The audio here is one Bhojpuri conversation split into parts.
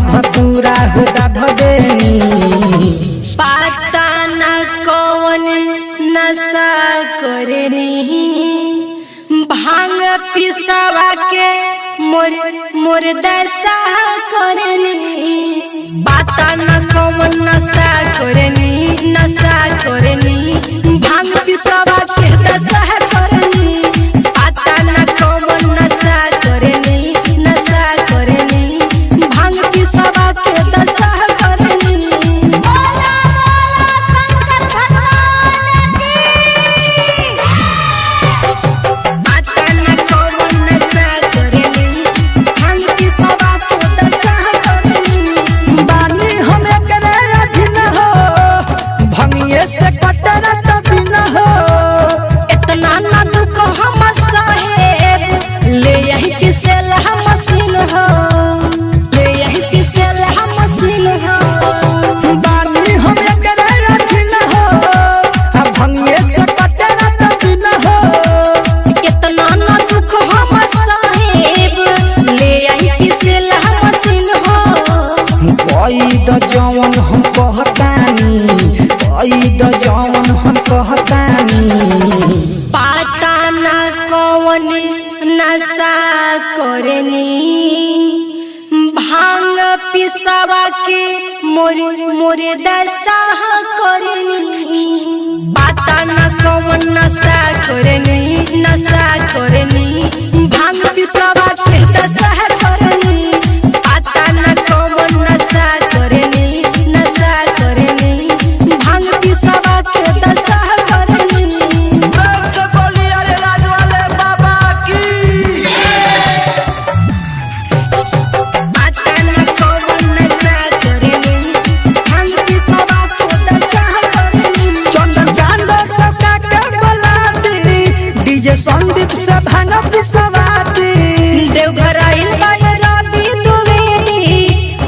धतूरा हो धदेनी पता न कौन नशा करनी भांग पिसवा के मोर दशा करनी पता न कौन नशा करनी भांग पिसवा के दशा करनी पता न कौन नशा करनी भांग पिसवा के दशा करनी। जौन हम कहतानी जौन हम कहतानी पता न कौन नशा करनी भांग पिसवा के मोर दशा करनी पता न कौन नशा करनी भांग पिसवा के दशा करनी पता न कौन नशा करनी भांग पिसवा के दशा करनी। पता न कौन नशा करनी भांग पिसवा के दशा करनी। चंदन चांद सबका के बोलाती डीजे संदीप से भांग पिसवा दी देवघर आइल बाड़े रवि द्विवेदी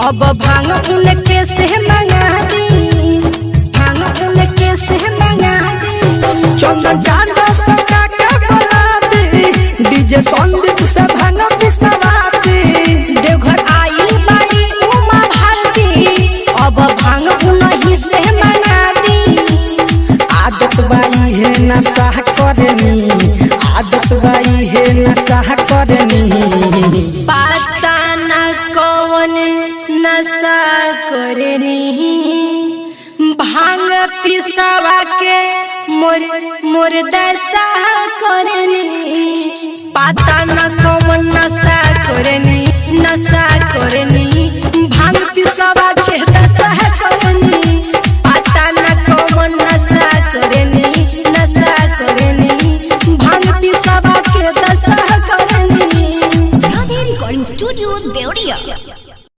अब भांग उनके से मंगा दी चंदन चांद सबका के बोलाती डीजे संदीप से भांग पिसवा दी देवघर आइल बाड़ी उमा भारती अब भांग उन्हीं से मंगा दी आदत बाई है नशा करनी पता न कौन नशा करनी भांग पिसवा के मोर दशा करनी पता न कौन नशा करनी